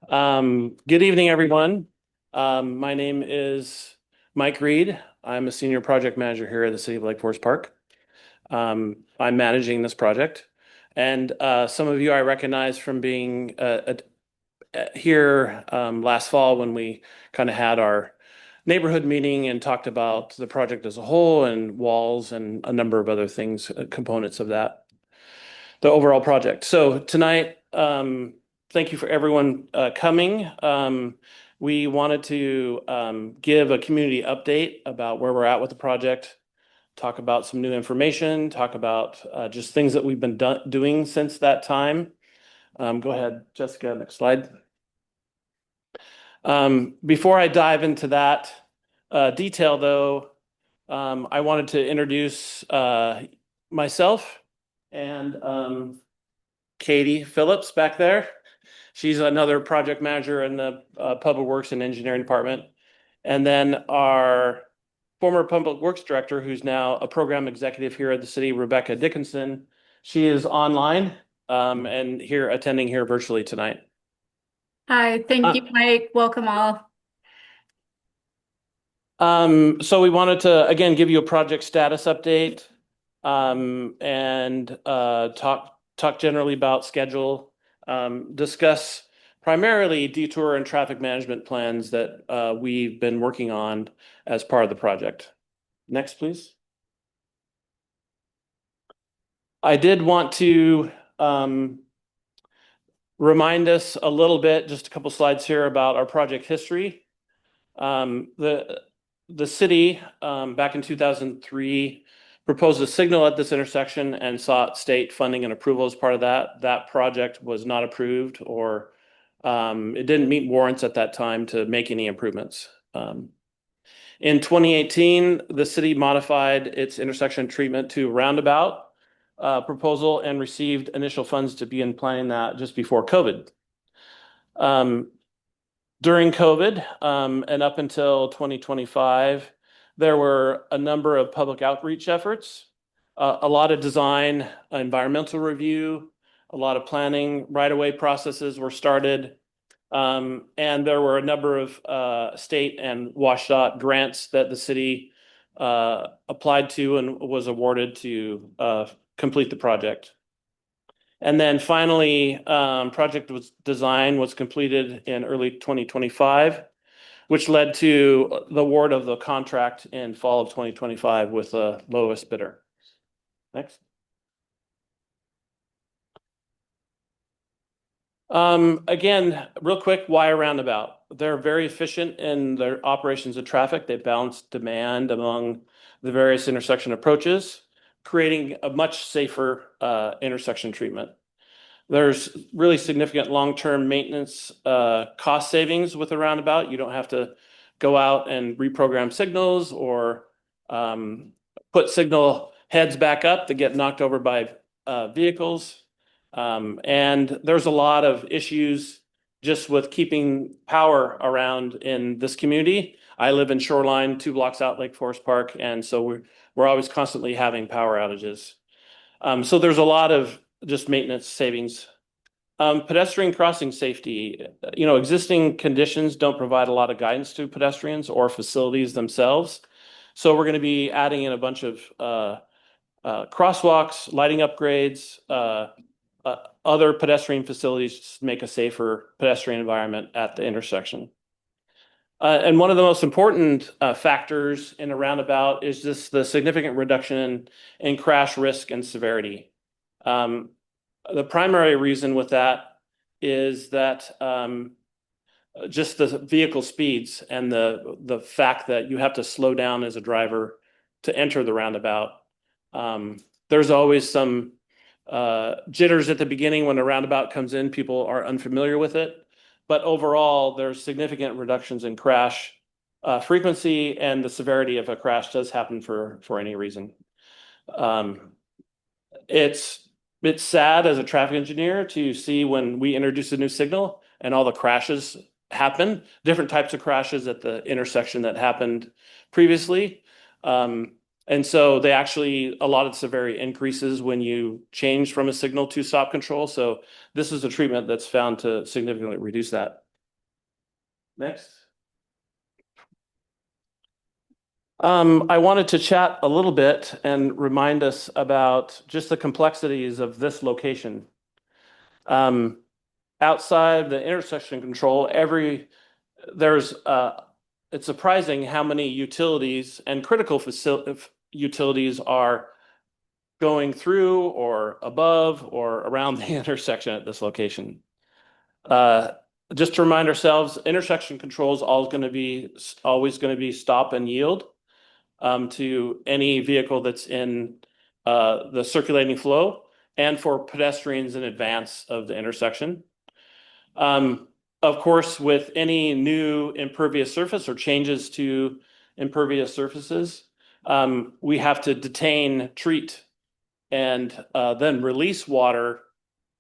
Good evening, everyone. My name is Mike Reed. I'm a senior project manager here at the City of Lake Forest Park. I'm managing this project, and some of you I recognize from being here last fall when we kind of had our neighborhood meeting and talked about the project as a whole and walls and a number of other things, components of that, the overall project. So tonight, thank you for everyone coming. We wanted to give a community update about where we're at with the project, talk about some new information, talk about just things that we've been doing since that time. Go ahead, Jessica, next slide. Before I dive into that detail, though, I wanted to introduce myself and Katie Phillips back there. She's another project manager in the Public Works and Engineering Department. And then our former Public Works Director, who's now a program executive here at the city, Rebecca Dickinson. She is online and here attending here virtually tonight. Hi, thank you, Mike. Welcome all. So we wanted to again give you a project status update and talk generally about schedule, discuss primarily detour and traffic management plans that we've been working on as part of the project. Next, please. I did want to remind us a little bit, just a couple slides here about our project history. The city back in 2003 proposed a signal at this intersection and sought state funding and approval as part of that. That project was not approved, or it didn't meet warrants at that time to make any improvements. In 2018, the city modified its intersection treatment to Roundabout proposal and received initial funds to begin planning that just before COVID. During COVID and up until 2025, there were a number of public outreach efforts, a lot of design, environmental review, a lot of planning, right-of-way processes were started, and there were a number of state and WashDOT grants that the city applied to and was awarded to complete the project. And then finally, project design was completed in early 2025, which led to the award of the contract in fall of 2025 with the lowest bidder. Next. Again, real quick, why a roundabout? They're very efficient in their operations of traffic. They balance demand among the various intersection approaches, creating a much safer intersection treatment. There's really significant long-term maintenance cost savings with a roundabout. You don't have to go out and reprogram signals or put signal heads back up that get knocked over by vehicles. And there's a lot of issues just with keeping power around in this community. I live in Shoreline, 2 blocks out Lake Forest Park, and so we're always constantly having power outages. So there's a lot of just maintenance savings. Pedestrian crossing safety. Existing conditions don't provide a lot of guidance to pedestrians or facilities themselves. So we're going to be adding in a bunch of crosswalks, lighting upgrades, other pedestrian facilities to make a safer pedestrian environment at the intersection. And one of the most important factors in a roundabout is just the significant reduction in crash risk and severity. The primary reason with that is that just the vehicle speeds and the fact that you have to slow down as a driver to enter the roundabout. There's always some jitters at the beginning when a roundabout comes in. People are unfamiliar with it. But overall, there's significant reductions in crash frequency, and the severity of a crash does happen for any reason. It's sad as a traffic engineer to see when we introduce a new signal and all the crashes happen, different types of crashes at the intersection that happened previously. And so a lot of severity increases when you change from a signal to stop control. So this is a treatment that's found to significantly reduce that. Next. I wanted to chat a little bit and remind us about just the complexities of this location. Um, Outside the intersection control, there's it's surprising how many utilities and critical utilities are going through or above or around the intersection at this location. Uh, just to remind ourselves, intersection control is always going to be stop and yield to any vehicle that's in the circulating flow and for pedestrians in advance of the intersection. Um, of course, with any new impervious surface or changes to impervious surfaces, we have to detain, treat, and then release water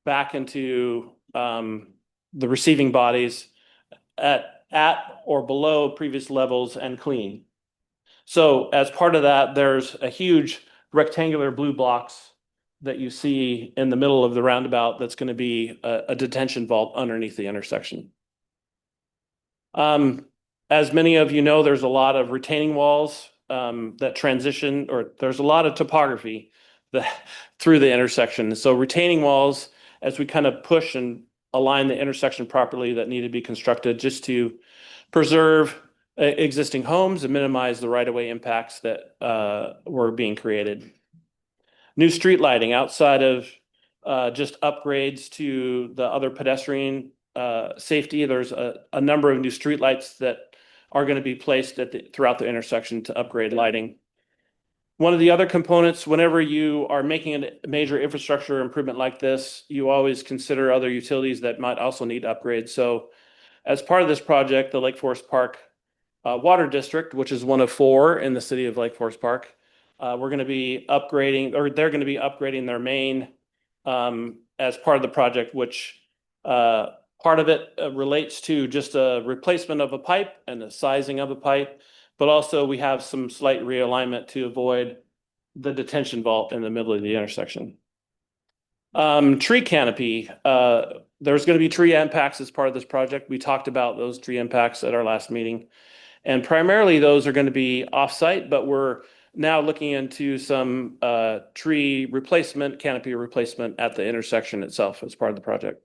back into the receiving bodies at or below previous levels and clean. So as part of that, there's a huge rectangular blue blocks that you see in the middle of the roundabout that's going to be a detention vault underneath the intersection. Um, as many of you know, there's a lot of retaining walls that transition, or there's a lot of topography through the intersection. So retaining walls, as we kind of push and align the intersection properly, that need to be constructed just to preserve existing homes and minimize the right-of-way impacts that were being created. New street lighting outside of just upgrades to the other pedestrian safety. There's a number of new street lights that are going to be placed throughout the intersection to upgrade lighting. One of the other components, whenever you are making a major infrastructure improvement like this, you always consider other utilities that might also need upgrades. So as part of this project, the Lake Forest Park Water District, which is one of four in the city of Lake Forest Park, we're going to be upgrading, or they're going to be upgrading their main as part of the project, which part of it relates to just a replacement of a pipe and the sizing of a pipe, but also we have some slight realignment to avoid the detention vault in the middle of the intersection. Tree canopy. There's going to be tree impacts as part of this project. We talked about those tree impacts at our last meeting. And primarily those are going to be off-site, but we're now looking into some tree replacement, canopy replacement at the intersection itself as part of the project.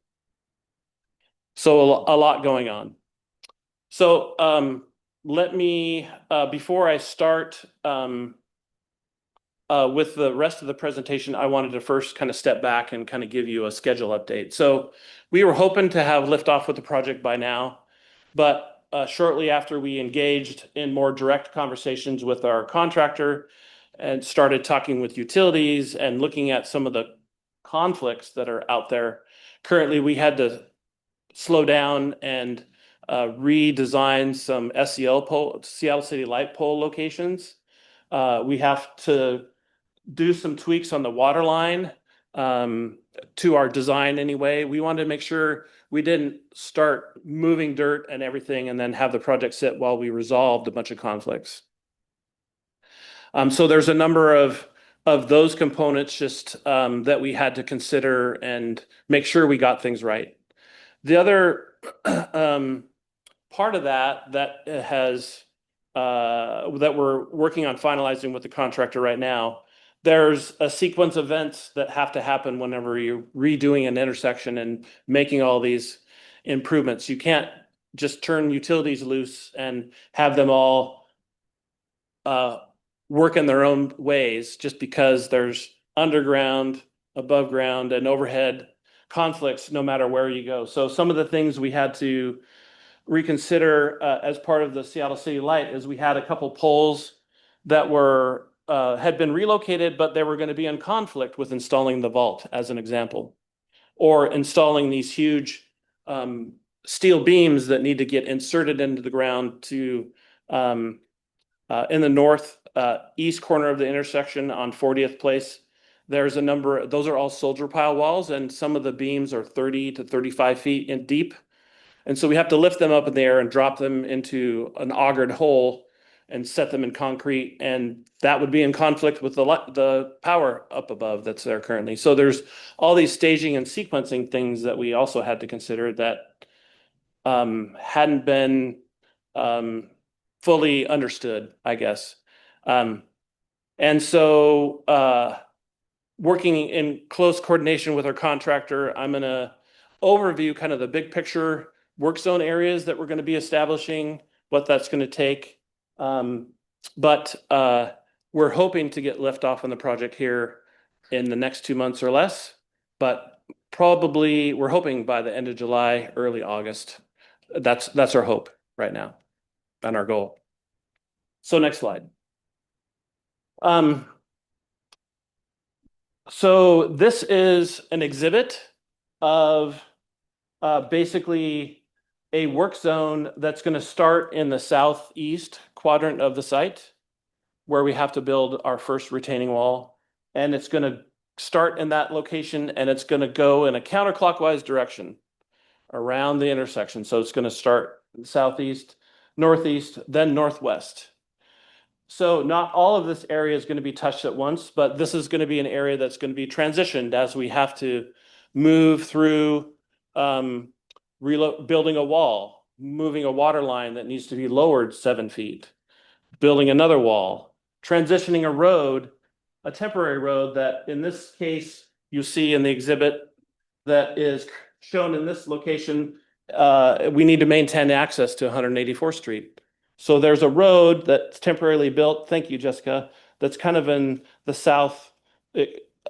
So a lot going on. So let me, before I start with the rest of the presentation, I wanted to first kind of step back and kind of give you a schedule update. So we were hoping to have liftoff with the project by now, but shortly after we engaged in more direct conversations with our contractor and started talking with utilities and looking at some of the conflicts that are out there, currently we had to slow down and redesign some Seattle City Light pole locations. We have to do some tweaks on the water line to our design anyway. We wanted to make sure we didn't start moving dirt and everything and then have the project sit while we resolved a bunch of conflicts. So there's a number of those components just that we had to consider and make sure we got things right. The other part of that has that we're working on finalizing with the contractor right now. There's a sequence of events that have to happen whenever you're redoing an intersection and making all these improvements. You can't just turn utilities loose and have them all work in their own ways just because there's underground, above ground, and overhead conflicts no matter where you go. So some of the things we had to reconsider as part of the Seattle City Light is we had a couple poles that were had been relocated, but they were going to be in conflict with installing the vault, as an example, or installing these huge steel beams that need to get inserted into the ground to in the north east corner of the intersection on 40th Place. There's a number, those are all soldier pile walls, and some of the beams are 30 to 35 feet in deep. And so we have to lift them up in the air and drop them into an augured hole and set them in concrete. And that would be in conflict with the power up above that's there currently. So there's all these staging and sequencing things that we also had to consider that hadn't been um, fully understood, I guess. Um, and so working in close coordination with our contractor, I'm going to overview kind of the big picture work zone areas that we're going to be establishing, what that's going to take. Um, but we're hoping to get lift off on the project here in the next 2 months or less. But probably we're hoping by the end of July, early August. That's our hope right now and our goal. So next slide. Um, so this is an exhibit of basically a work zone that's going to start in the southeast quadrant of the site where we have to build our first retaining wall. And it's going to start in that location and it's going to go in a counterclockwise direction around the intersection. So it's going to start southeast, northeast, then northwest. So not all of this area is going to be touched at once, but this is going to be an area that's going to be transitioned as we have to move through building a wall, moving a water line that needs to be lowered 7 feet, building another wall, transitioning a road, a temporary road that in this case you see in the exhibit that is shown in this location. We need to maintain access to 184th Street. So there's a road that's temporarily built. Thank you, Jessica. That's kind of in the south,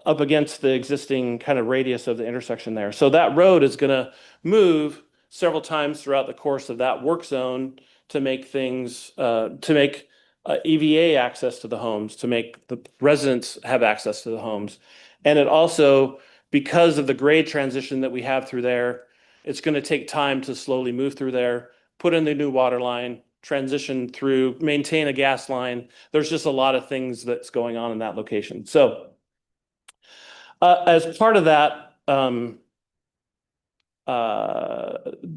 up against the existing kind of radius of the intersection there. So that road is going to move several times throughout the course of that work zone to make things, to make EVA access to the homes, to make the residents have access to the homes. And it also, because of the grade transition that we have through there, it's going to take time to slowly move through there, put in the new water line, transition through, maintain a gas line. There's just a lot of things that's going on in that location. So as part of that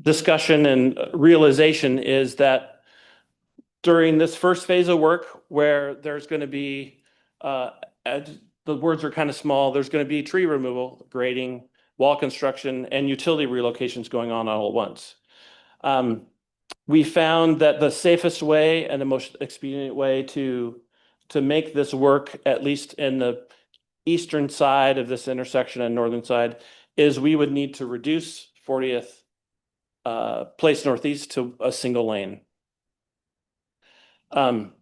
discussion and realization is that during this first phase of work where there's going to be, the words are kind of small, there's going to be tree removal, grading, wall construction, and utility relocations going on all at once. We found that the safest way and the most expedient way to make this work, at least in the eastern side of this intersection and northern side, is we would need to reduce 40th Place Northeast to a single lane. And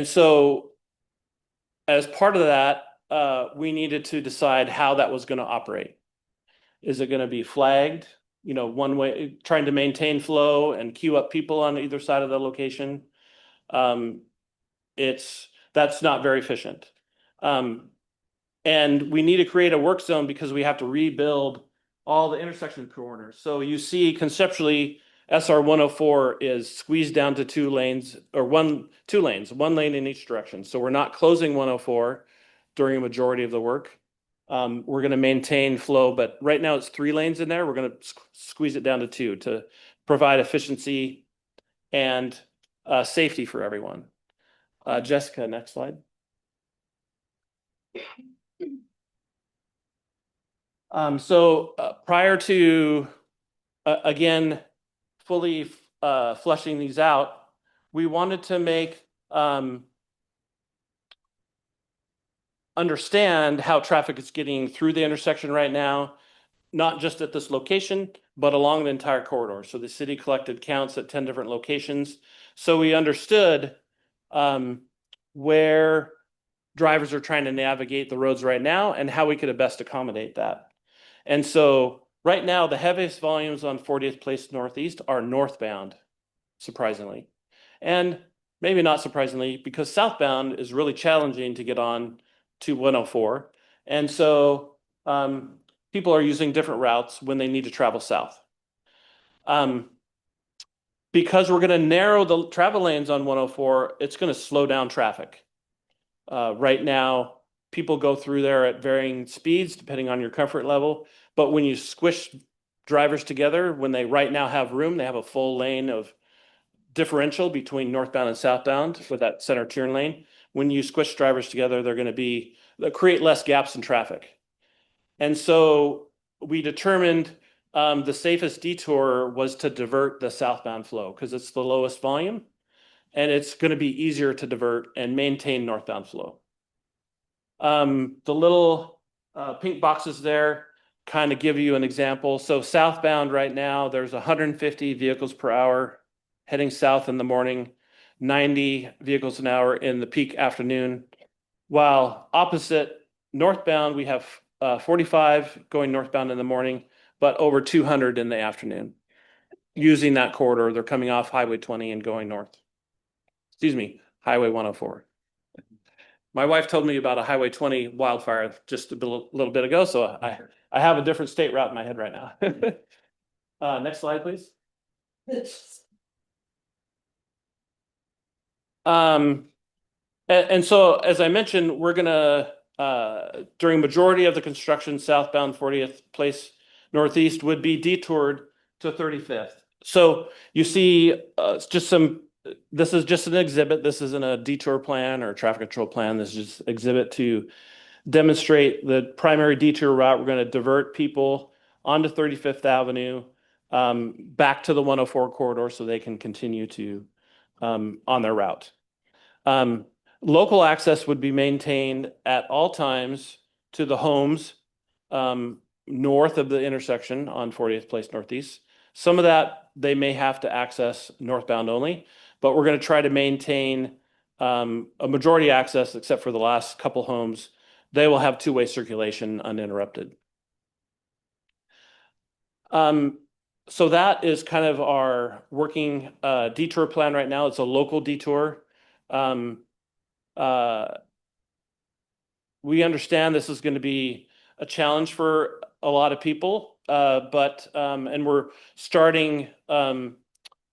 so as part of that, we needed to decide how that was going to operate. Is it going to be flagged, one way, trying to maintain flow and queue up people on either side of the location? That's not very efficient. And we need to create a work zone because we have to rebuild all the intersection corners. So you see conceptually, SR 104 is squeezed down to 2 lanes or 2 lanes, 1 lane in each direction. So we're not closing 104 during a majority of the work. We're going to maintain flow, but right now it's 3 lanes in there. We're going to squeeze it down to 2 to provide efficiency and safety for everyone. Jessica, next slide. So prior to, again, fully fleshing these out, we wanted to make understand how traffic is getting through the intersection right now, not just at this location, but along the entire corridor. So the city collected counts at 10 different locations. So we understood where drivers are trying to navigate the roads right now and how we could best accommodate that. And so right now, the heaviest volumes on 40th Place Northeast are northbound, surprisingly. And maybe not surprisingly, because southbound is really challenging to get on to 104. And so people are using different routes when they need to travel south. Because we're going to narrow the travel lanes on 104, it's going to slow down traffic. Right now, people go through there at varying speeds depending on your comfort level. But when you squish drivers together, when they right now have room, they have a full lane of differential between northbound and southbound with that center turn lane. When you squish drivers together, they're going to create less gaps in traffic. And so we determined the safest detour was to divert the southbound flow because it's the lowest volume and it's going to be easier to divert and maintain northbound flow. The little pink boxes there kind of give you an example. So southbound right now, there's 150 vehicles per hour heading south in the morning, 90 vehicles an hour in the peak afternoon. While opposite northbound, we have 45 going northbound in the morning, but over 200 in the afternoon. Using that corridor, they're coming off Highway 20 and going north. Excuse me, Highway 104. My wife told me about a Highway 20 wildfire just a little bit ago, so I have a different state route in my head right now. Next slide, please. Um, and so, as I mentioned, we're gonna during majority of the construction, southbound 40th Place Northeast would be detoured to 35th. So you see, just some. This is just an exhibit. This isn't a detour plan or traffic control plan. This is just exhibit to demonstrate the primary detour route. We're going to divert people onto 35th Avenue, back to the 104 corridor so they can continue to on their route. Um, Local access would be maintained at all times to the homes north of the intersection on 40th Place Northeast. Some of that they may have to access northbound only, but we're going to try to maintain a majority access, except for the last couple homes. They will have two-way circulation uninterrupted. So that is kind of our working detour plan right now. It's a local detour. Uh, we understand this is going to be a challenge for a lot of people, but and we're starting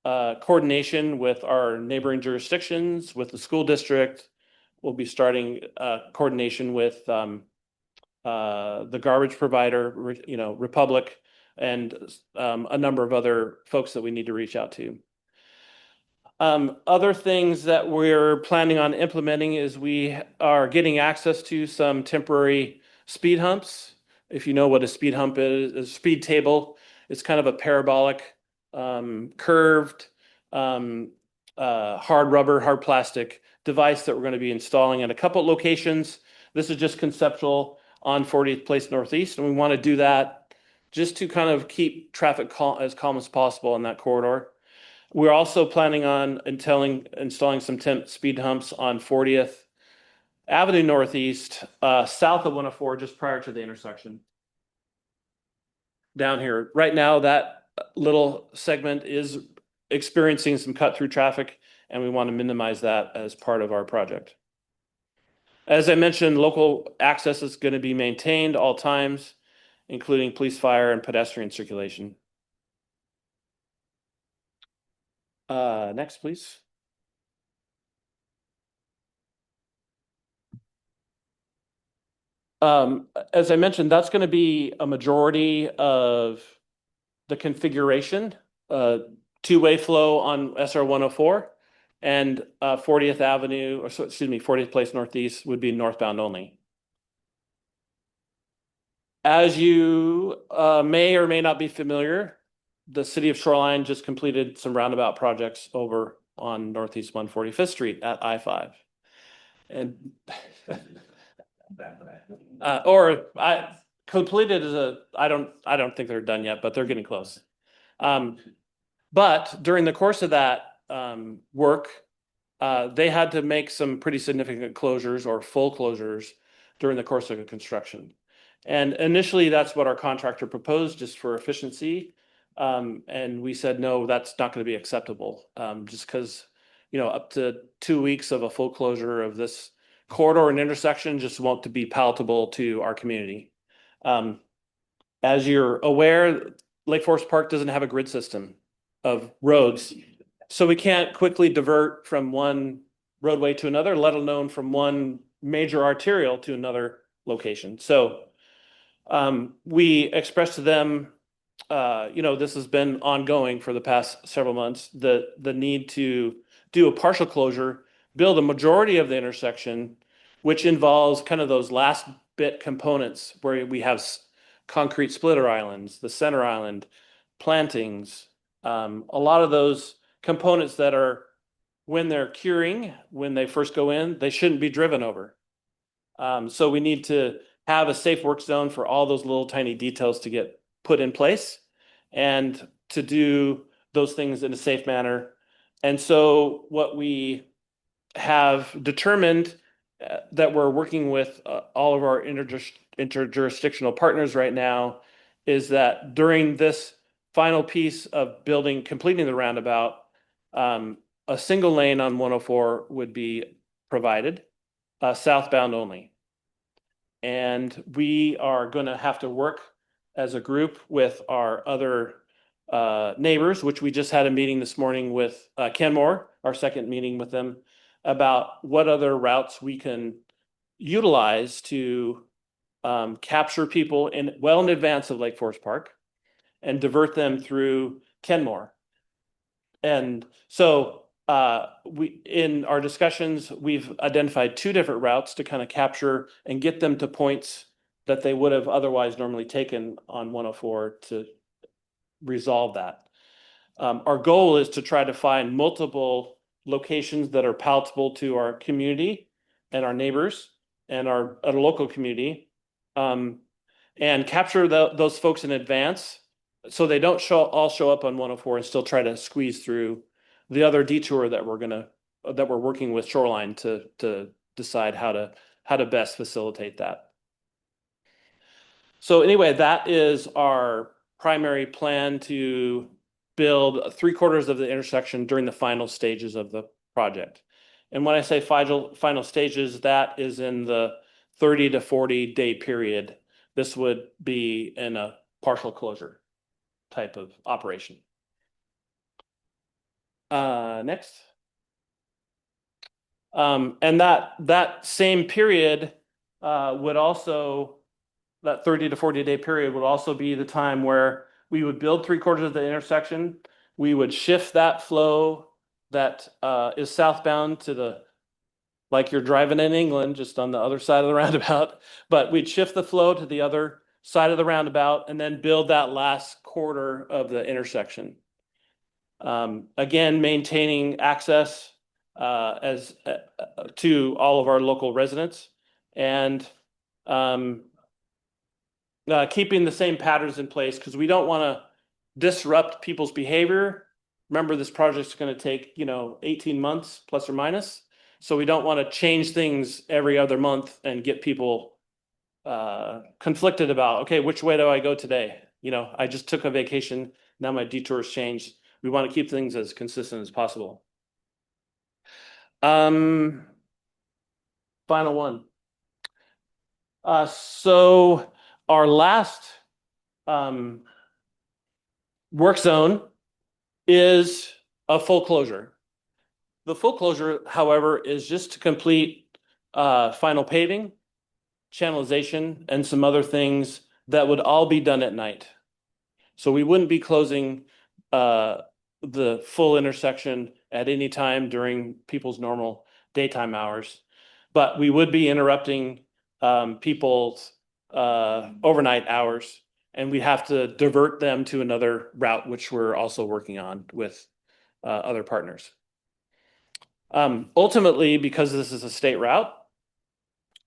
coordination with our neighboring jurisdictions, with the school district. We'll be starting coordination with the garbage provider, Republic, and a number of other folks that we need to reach out to. Other things that we're planning on implementing is we are getting access to some temporary speed humps. If you know what a speed hump is, a speed table, it's kind of a parabolic, curved, hard rubber, hard plastic device that we're going to be installing at a couple locations. This is just conceptual on 40th Place Northeast, and we want to do that just to kind of keep traffic as calm as possible in that corridor. We're also planning on installing some temp speed humps on 40th Avenue Northeast, south of 104, just prior to the intersection. Down here. Right now, that little segment is experiencing some cut-through traffic, and we want to minimize that as part of our project. As I mentioned, local access is going to be maintained all times, including police, fire, and pedestrian circulation. Next, please. As I mentioned, that's going to be a majority of the configuration, two-way flow on SR 104, and 40th Avenue, or excuse me, 40th Place Northeast would be northbound only. As you may or may not be familiar, the city of Shoreline just completed some roundabout projects over on Northeast 145th Street at I-5. And or I completed as I don't think they're done yet, but they're getting close. But during the course of that work, they had to make some pretty significant closures or full closures during the course of the construction. And initially, that's what our contractor proposed just for efficiency. And we said, no, that's not going to be acceptable, just because, up to 2 weeks of a full closure of this corridor and intersection just won't be palatable to our community. As you're aware, Lake Forest Park doesn't have a grid system of roads. So we can't quickly divert from one roadway to another, let alone from one major arterial to another location. So we expressed to them, this has been ongoing for the past several months, the need to do a partial closure, build a majority of the intersection, which involves kind of those last bit components where we have concrete splitter islands, the center island, plantings, a lot of those components that are, when they're curing, when they first go in, they shouldn't be driven over. So we need to have a safe work zone for all those little tiny details to get put in place and to do those things in a safe manner. And so what we have determined that we're working with all of our interjurisdictional partners right now is that during this final piece of building, completing the roundabout, a single lane on 104 would be provided, southbound only. And we are going to have to work as a group with our other neighbors, which we just had a meeting this morning with Kenmore, our second meeting with them, about what other routes we can utilize to capture people well in advance of Lake Forest Park and divert them through Kenmore. And so in our discussions, we've identified two different routes to kind of capture and get them to points that they would have otherwise normally taken on 104 to resolve that. Our goal is to try to find multiple locations that are palatable to our community and our neighbors and our local community, and capture those folks in advance so they don't all show up on 104 and still try to squeeze through the other detour that we're working with Shoreline to decide how to best facilitate that. So anyway, that is our primary plan to build 3/4 of the intersection during the final stages of the project. And when I say final stages, that is in the 30 to 40 day period. This would be in a partial closure type of operation. Next. And that same period would also, that 30 to 40 day period would also be the time where we would build 3/4 of the intersection. We would shift that flow that is southbound to the, like you're driving in England, just on the other side of the roundabout. But we'd shift the flow to the other side of the roundabout and then build that last quarter of the intersection. Again, maintaining access as to all of our local residents and keeping the same patterns in place because we don't want to disrupt people's behavior. Remember, this project's going to take 18 months plus or minus. So we don't want to change things every other month and get people conflicted about, okay, which way do I go today? I just took a vacation. Now my detours changed. We want to keep things as consistent as possible. Final one. So our last work zone is a full closure. The full closure, however, is just to complete final paving, channelization, and some other things that would all be done at night. So we wouldn't be closing the full intersection at any time during people's normal daytime hours, but we would be interrupting people's overnight hours, and we have to divert them to another route, which we're also working on with other partners. Ultimately, because this is a state route,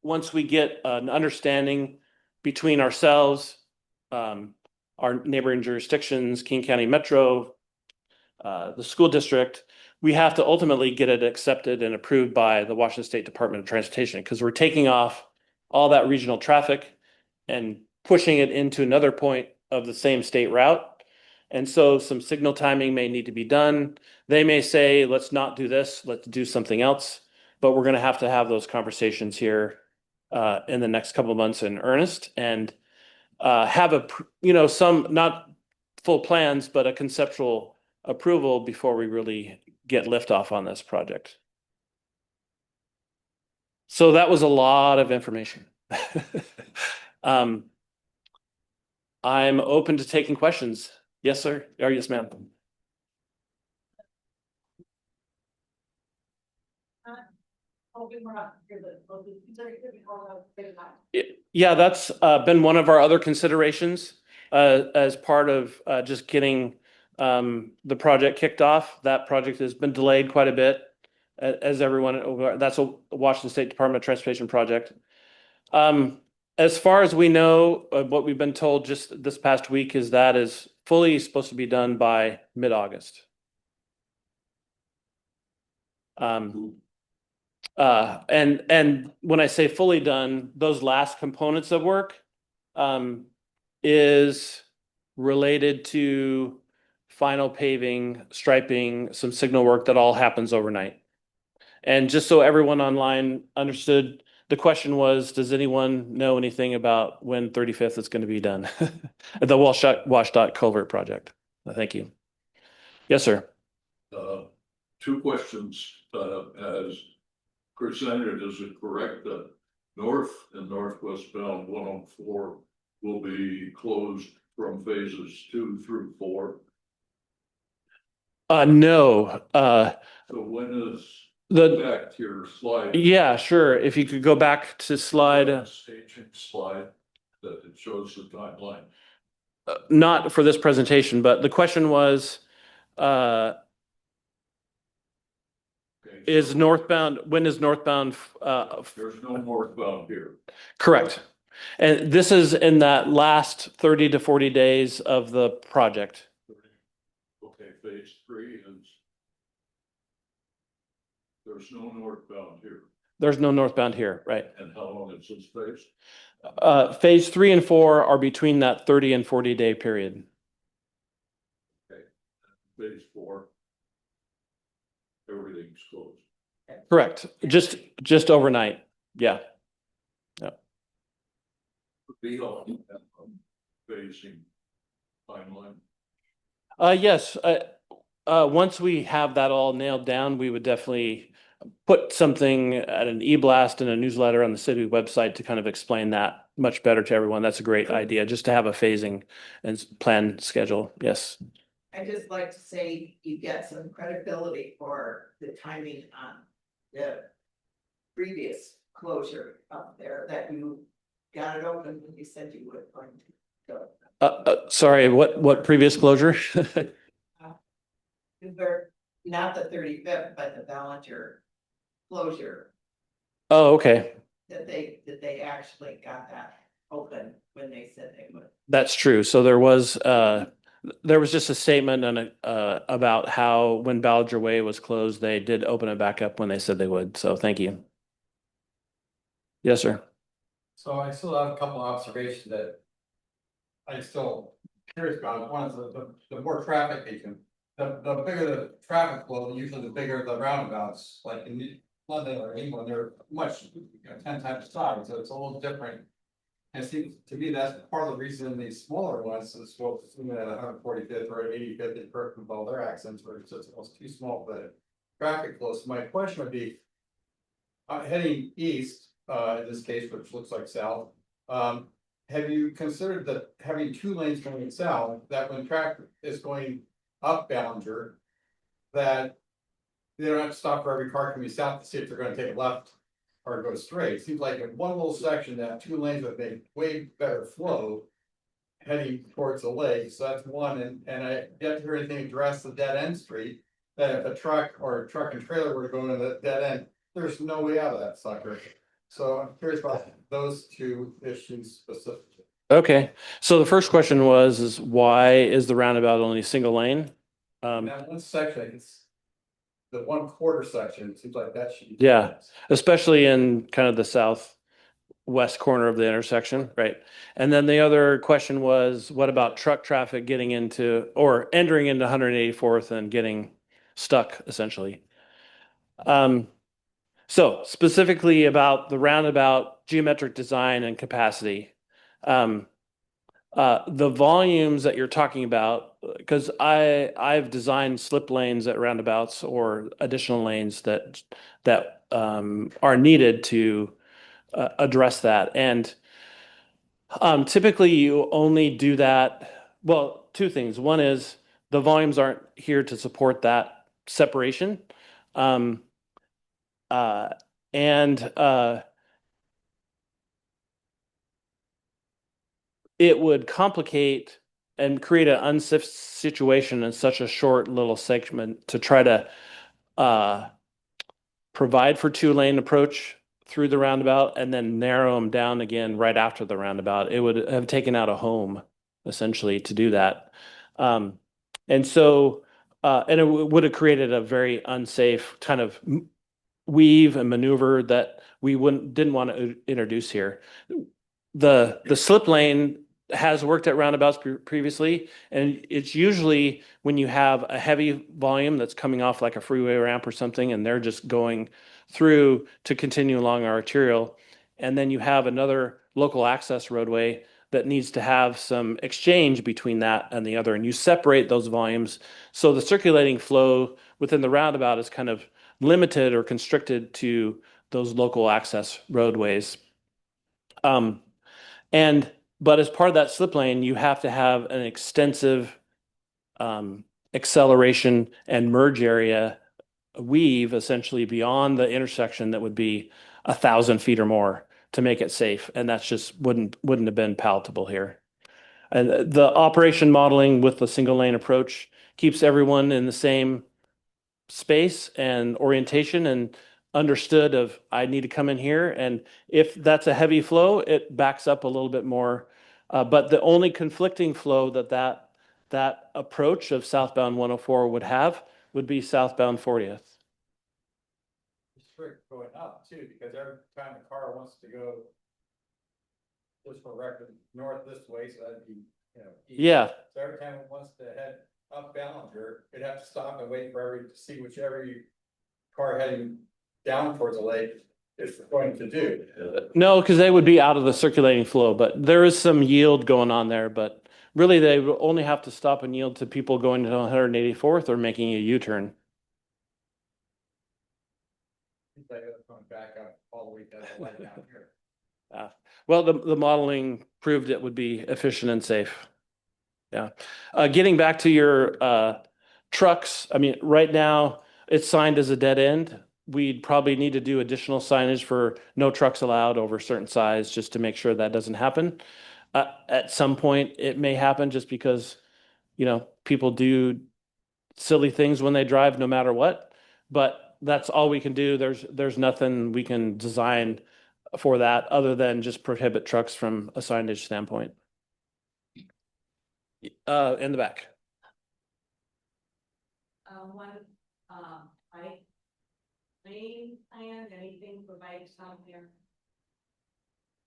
once we get an understanding between ourselves, our neighboring jurisdictions, King County Metro, the school district, we have to ultimately get it accepted and approved by the Washington State Department of Transportation because we're taking off all that regional traffic and pushing it into another point of the same state route. And so some signal timing may need to be done. They may say, let's not do this, let's do something else. But we're going to have those conversations here in the next couple of months in earnest and have some not full plans, but a conceptual approval before we really get liftoff on this project. So that was a lot of information. I'm open to taking questions. Yes, sir. Or yes, ma'am. Yeah, that's been one of our other considerations as part of just getting the project kicked off. That project has been delayed quite a bit, as everyone, that's a Washington State Department of Transportation project. Um, as far as we know, what we've been told just this past week is that is fully supposed to be done by mid-August. Um, and when I say fully done, those last components of work um, is related to final paving, striping, some signal work that all happens overnight. And just so everyone online understood, the question was, does anyone know anything about when 35th is going to be done? The Washdot Culvert project. Thank you. Yes, sir. Uh, Two questions, as presented, is it correct that north and northwest bound 104 will be closed from phases 2 through 4? No. So when is, The back to your slide, Yeah, sure. If you could go back to slide, staging slide, that it shows the timeline? not for this presentation, but the question was, uh, Okay, is so northbound, when is northbound, there's no northbound here. correct? And this is in that last 30 to 40 days of the project. Okay, phase 3 is, there's no northbound here. There's no northbound here, right? And how long is this phase? Phase 3 and 4 are between that 30 and 40-day period. Phase 4, everything's closed. Correct. Just overnight. Yeah. Be on phasing timeline. Yes. Once we have that all nailed down, we would definitely put something at an e-blast and a newsletter on the city website to kind of explain that much better to everyone. That's a great idea, just to have a phasing and plan schedule. Yes. I just like to say you get some credibility for the timing on the previous closure up there, that you got it open when you said you were going to go. Sorry, what previous closure? They're not the 35th, but the Ballinger closure, Oh, okay. that they actually got that open when they said they would. That's true. So there was just a statement and about how when Ballinger Way was closed, they did open it back up when they said they would. So thank you. Yes, sir. So I still have a couple of observations that I still curious about. One is the more traffic agent, the bigger the traffic flow, usually the bigger the roundabouts, like in London or England, they're much, 10 times the size, so it's a little different. And it seems to me that's part of the reason these smaller ones, is well, assuming at 145th or 85th, they correct with all their accents, or it's just almost too small for the traffic flow. So my question would be, heading east, in this case, which looks like south, have you considered that having 2 lanes going south, that when traffic is going up Ballinger, that they don't have to stop for every car coming south to see if they're gonna take a left or go straight? Seems like in one little section, that 2 lanes would make way better flow heading towards the lake. So that's one, and I didn't hear anything address the dead end street, that if a truck or a truck and trailer were to go into the dead end, there's no way out of that sucker. So I'm curious about those 2 issues specifically. Okay. So the first question is why is the roundabout only single lane? That one section, it's the 1/4 section, it seems like that should be. Yeah. Especially in kind of the southwest corner of the intersection, right? And then the other question was, what about truck traffic getting into or entering into 184th and getting stuck essentially? So specifically about the roundabout geometric design and capacity. The volumes that you're talking about, because I've designed slip lanes at roundabouts or additional lanes that are needed to address that. And typically you only do that. Well, 2 things. One is the volumes aren't here to support that separation. Um, uh, and it would complicate and create an unsafe situation in such a short little segment to try to uh, provide for two-lane approach through the roundabout and then narrow them down again right after the roundabout. It would have taken out a home essentially to do that. Um, and so, and it would have created a very unsafe kind of weave and maneuver that we didn't want to introduce here. The slip lane has worked at roundabouts previously, and it's usually when you have a heavy volume that's coming off like a freeway ramp or something, and they're just going through to continue along our arterial. And then you have another local access roadway that needs to have some exchange between that and the other, and you separate those volumes. So the circulating flow within the roundabout is kind of limited or constricted to those local access roadways. Um, but as part of that slip lane, you have to have an extensive acceleration and merge area weave essentially beyond the intersection that would be 1,000 feet or more to make it safe, and that's just wouldn't have been palatable here. And the operation modeling with the single lane approach keeps everyone in the same space and orientation and understood of I need to come in here. And if that's a heavy flow, it backs up a little bit more. But the only conflicting flow that approach of southbound 104 would have would be southbound 40th. Strict going up too, because every time the car wants to go, just for record, north this way, so that'd be, east. Yeah. So every time it wants to head up Ballinger, it'd have to stop and wait for to see whichever car heading down towards the lake is going to do. No, because they would be out of the circulating flow, but there is some yield going on there. But really, they would only have to stop and yield to people going to 184th or making a U-turn. They gotta come back up all the way down the light down here. Well, the modeling proved it would be efficient and safe. Yeah. Getting back to your trucks, I mean, right now it's signed as a dead end. We'd probably need to do additional signage for no trucks allowed over a certain size just to make sure that doesn't happen. At some point, it may happen just because, people do silly things when they drive no matter what. But that's all we can do. There's nothing we can design for that other than just prohibit trucks from a signage standpoint. In the back. I main plan, anything for bikes on there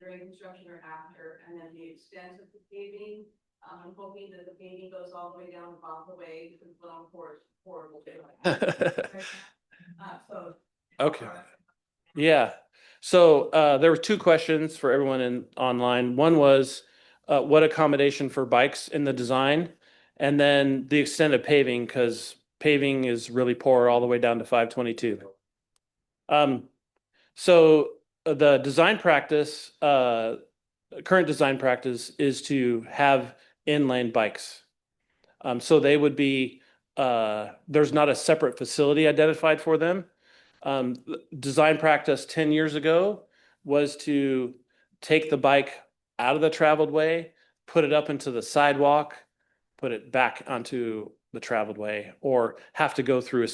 during construction or after, and then the extent of the paving. I'm hoping that the paving goes all the way down Bothaway because Blown Forest horrible. So. Okay. Yeah. So there were two questions for everyone online. One was what accommodation for bikes in the design, and then the extent of paving, because paving is really poor all the way down to 522. So the design practice, current design practice is to have inline bikes. So they would be, there's not a separate facility identified for them. Design practice 10 years ago was to take the bike out of the traveled way, put it up into the sidewalk, put it back onto the traveled way, or have to go through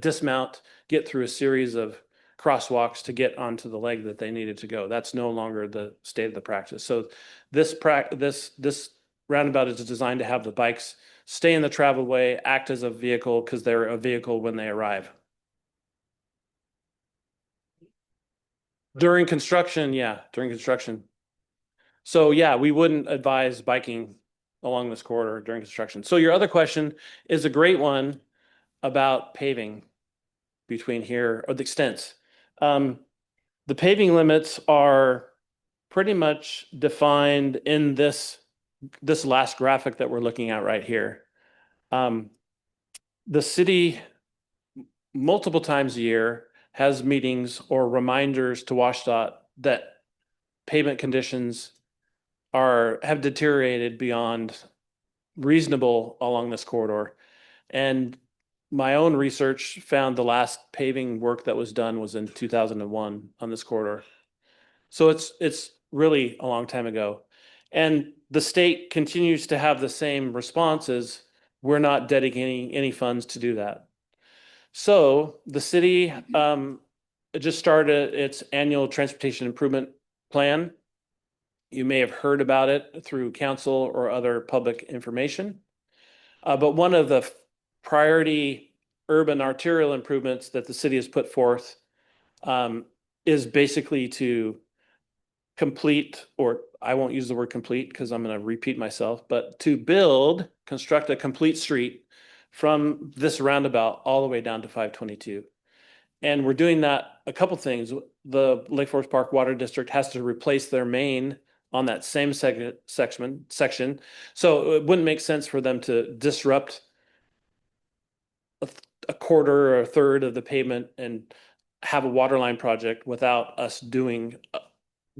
dismount, get through a series of crosswalks to get onto the leg that they needed to go. That's no longer the state of the practice. So this roundabout is designed to have the bikes stay in the traveled way, act as a vehicle because they're a vehicle when they arrive. During construction, yeah, during construction. So yeah, we wouldn't advise biking along this corridor during construction. So your other question is a great one about paving between here, or the extents. The paving limits are pretty much defined in this last graphic that we're looking at right here. The city multiple times a year has meetings or reminders to WashDOT that pavement conditions have deteriorated beyond reasonable along this corridor. And my own research found the last paving work that was done was in 2001 on this corridor. So it's really a long time ago. And the state continues to have the same responses. We're not dedicating any funds to do that. So the city just started its annual transportation improvement plan. You may have heard about it through council or other public information. But one of the priority urban arterial improvements that the city has put forth is basically to complete, or I won't use the word complete because I'm going to repeat myself, but to construct a complete street from this roundabout all the way down to 522. And we're doing that a couple things. The Lake Forest Park Water District has to replace their main on that same section. So it wouldn't make sense for them to disrupt a quarter or a third of the pavement and have a water line project without us doing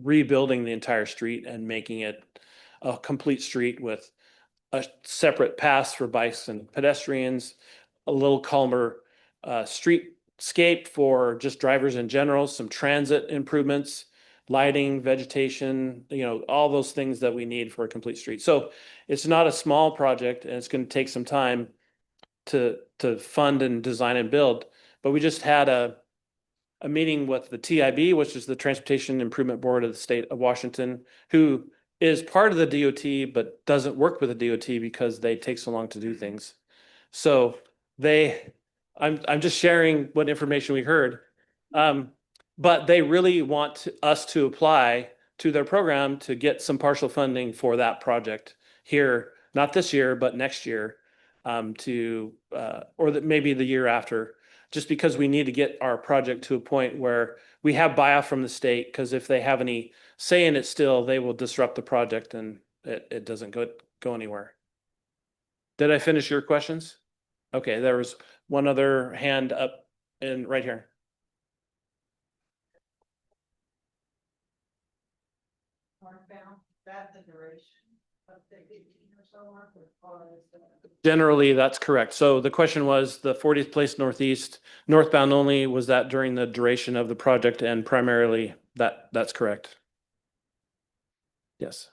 rebuilding the entire street and making it a complete street with a separate paths for bikes and pedestrians, a little calmer streetscape for just drivers in general, some transit improvements, lighting, vegetation, all those things that we need for a complete street. So it's not a small project, and it's going to take some time to fund and design and build. But we just had a meeting with the TIB, which is the Transportation Improvement Board of the state of Washington, who is part of the DOT, but doesn't work with the DOT because they take so long to do things. So I'm just sharing what information we heard. But they really want us to apply to their program to get some partial funding for that project here, not this year, but next year, or maybe the year after, just because we need to get our project to a point where we have buy-off from the state, because if they have any say in it still, they will disrupt the project and it doesn't go anywhere. Did I finish your questions? Okay, there was one other hand up in right here. Northbound, that the duration of the 15 or so months, or is that? Generally, that's correct. So the question was the 40th Place Northeast, northbound only, was that during the duration of the project, and primarily that's correct. Yes.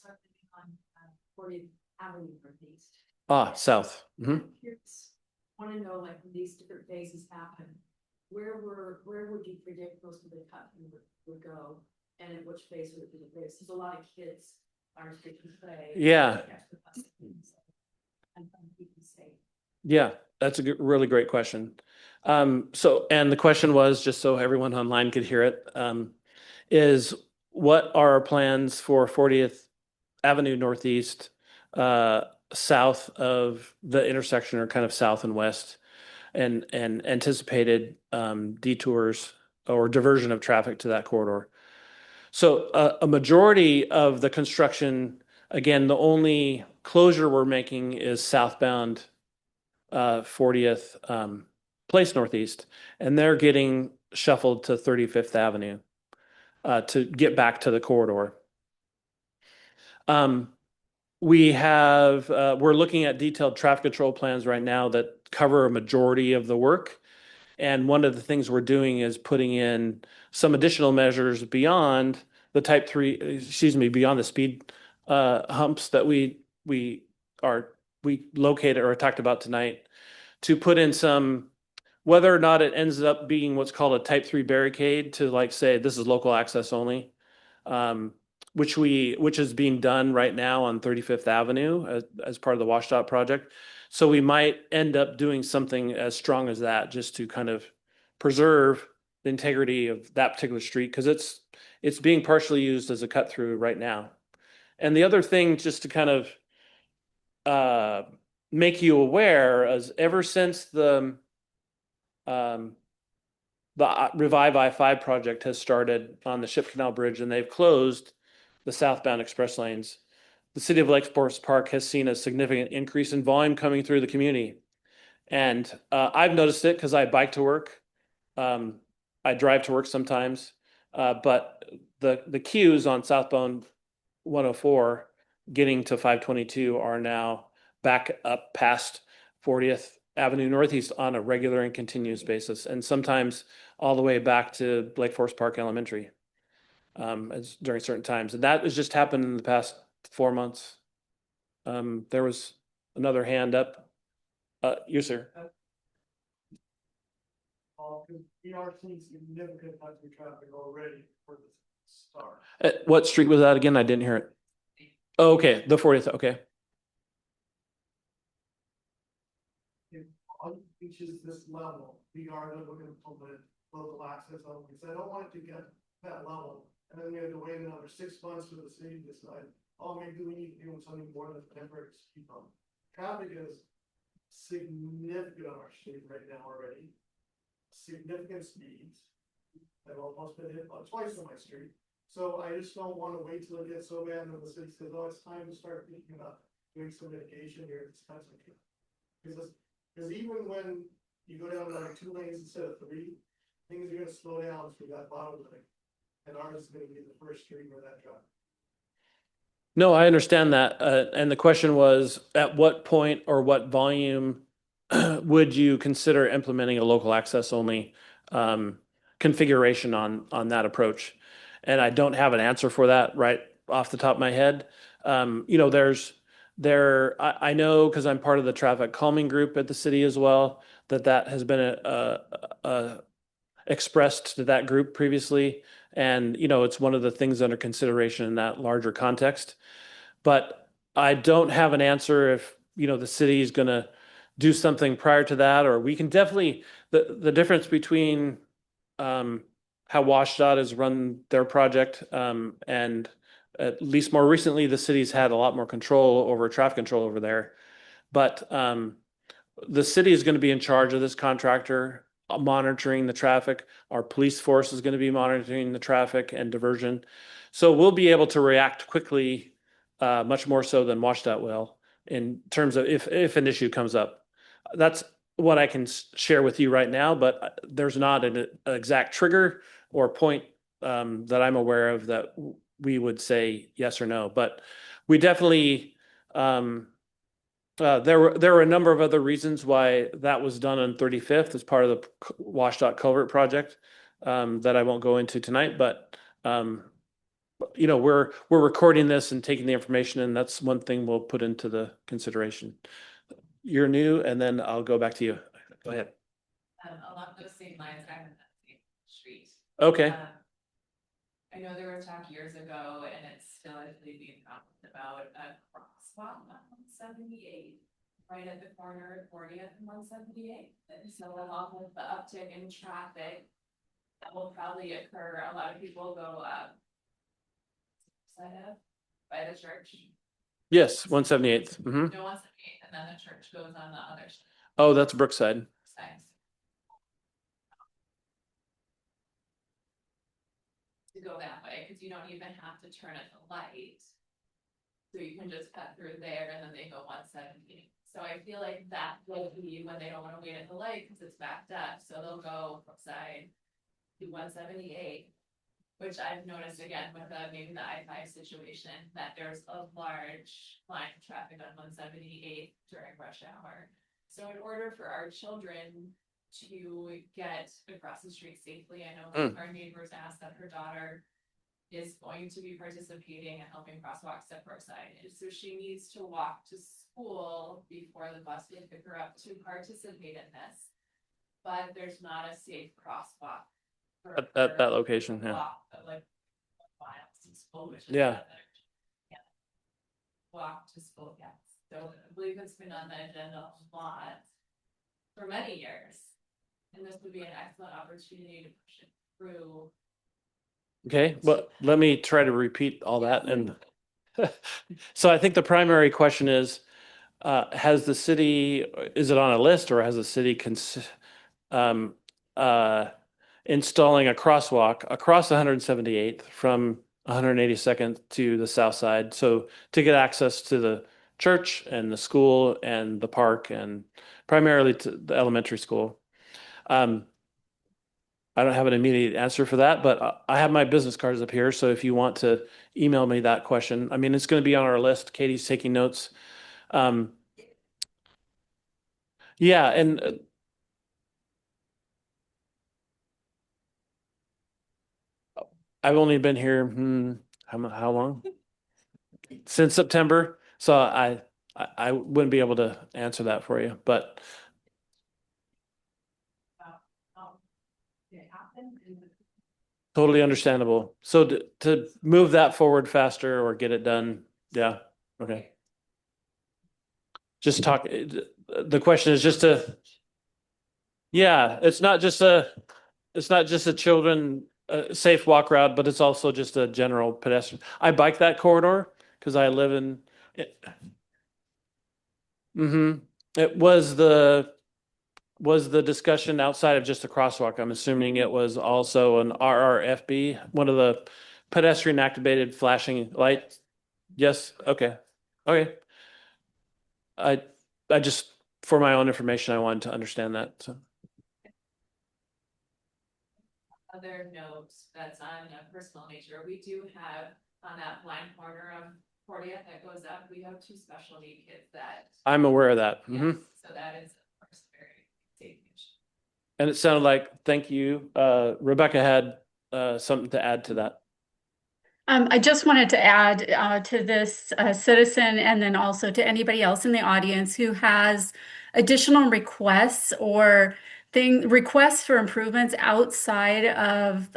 On 40th Avenue Northeast. South. Want to know, like, when these different phases happen, where would you predict most of the cut would go, and at which phase would it be the greatest? There's a lot of kids are taking play. Yeah. And people say. Yeah, that's a really great question. And the question was, just so everyone online could hear it, is what are our plans for 40th Avenue Northeast, south of the intersection, or kind of south and west, and anticipated detours or diversion of traffic to that corridor. So a majority of the construction, again, the only closure we're making is southbound 40th Place Northeast, and they're getting shuffled to 35th Avenue to get back to the corridor. We're looking at detailed traffic control plans right now that cover a majority of the work. And one of the things we're doing is putting in some additional measures beyond the beyond the speed humps that we located or talked about tonight, to put in some, whether or not it ends up being what's called a type 3 barricade, to like say this is local access only, which is being done right now on 35th Avenue as part of the WashDOT project. So we might end up doing something as strong as that, just to kind of preserve the integrity of that particular street, because it's being partially used as a cut through right now. And the other thing, just to kind of make you aware, is ever since the Revive I-5 project has started on the Ship Canal Bridge, and they've closed the southbound express lanes, the city of Lake Forest Park has seen a significant increase in volume coming through the community. And I've noticed it because I bike to work. I drive to work sometimes. But the queues on southbound 104 getting to 522 are now back up past 40th Avenue Northeast on a regular and continuous basis, and sometimes all the way back to Lake Forest Park Elementary. as during certain times. And that has just happened in the past 4 months. There was another hand up. You, sir. We are seeing significant hunting traffic already for the start. What street was that again? I didn't hear it. Oh, okay, the 40th. Okay. If on beaches this level, we are looking to implement local access on, because I don't want it to get that level. And then we have to wait another 6 months for the city to decide, oh, maybe we need to do something more than temporary speed bump. Traffic is significant on our street right now already. Significant speeds. I've almost been hit twice on my street. So I just don't want to wait till it gets so bad and the city says, oh, it's time to start thinking about doing some mitigation here. It's kind of because even when you go down to like 2 lanes instead of 3, things are gonna slow down through that bottom lane. And ours is gonna be the first street where that traffic. No, I understand that. And the question was, at what point or what volume would you consider implementing a local access only configuration on that approach? And I don't have an answer for that right off the top of my head. You know, I know because I'm part of the traffic calming group at the city as well, that has been expressed to that group previously. And, you know, it's one of the things under consideration in that larger context. But I don't have an answer if, you know, the city is going to do something prior to that, or we can definitely, the difference between how WashDOT has run their project and at least more recently, the city's had a lot more control over traffic control over there. But the city is going to be in charge of this contractor monitoring the traffic. Our police force is going to be monitoring the traffic and diversion. So we'll be able to react quickly, much more so than WashDOT will in terms of if an issue comes up. That's what I can share with you right now, but there's not an exact trigger or point that I'm aware of that we would say yes or no. But we definitely there were a number of other reasons why that was done on 35th as part of the WashDOT culvert project that I won't go into tonight. But you know, we're recording this and taking the information, and that's one thing we'll put into the consideration. You're new, and then I'll go back to you. Go ahead. Along those same lines, I'm in that same street. Okay. I know there was talk years ago, and it's still, I believe, being talked about a crosswalk on 178, right at the corner of 40th and 178. And so along with the uptick in traffic, that will probably occur. A lot of people go up side up by the church. Yes, 178th. Mm-hmm. No, 178, and then the church goes on the other Oh, that's Brookside. side. To go that way, because you don't even have to turn at the light. So you can just cut through there and then they go 170. So I feel like that will be when they don't want to wait at the light because it's backed up. So they'll go outside to 178, which I've noticed again with maybe the I-5 situation, that there's a large line of traffic on 178 during rush hour. So in order for our children to get across the street safely, I know our neighbors asked that her daughter is going to be participating and helping crosswalks at Brookside. And so she needs to walk to school before the bus will pick her up to participate in this. But there's not a safe crosswalk At that location, yeah. Like miles to school, which is Yeah. Walk to school, yes. So I believe it's been on the agenda a lot for many years. And this would be an excellent opportunity to push it through. Okay, well, let me try to repeat all that. And so I think the primary question is, has the city, is it on a list or has the city installing a crosswalk across 178th from 182nd to the south side? So to get access to the church and the school and the park and primarily to the elementary school. I don't have an immediate answer for that, but I have my business cards up here. So if you want to email me that question, I mean, it's going to be on our list. Katie's taking notes. Yeah, and I've only been here, how long? Since September. So I wouldn't be able to answer that for you, but Um, it happened and totally understandable. So to move that forward faster or get it done, yeah, okay. Just talk, the question is just to, yeah, it's not just a children safe walk route, but it's also just a general pedestrian. I bike that corridor because I live in it. It was the discussion outside of just a crosswalk. I'm assuming it was also an RRFB, one of the pedestrian activated flashing lights. Yes, okay. Okay. I I just for my own information I wanted to understand that. So. Other notes that's on a personal nature, we do have on that blind corner of Portia that goes up, we have 2 special need kids that. I'm aware of that. Yes, so that is of course very safety issue. And it sounded like, thank you. Rebecca had something to add to that. I just wanted to add to this citizen and then also to anybody else in the audience who has additional requests or requests for improvements outside of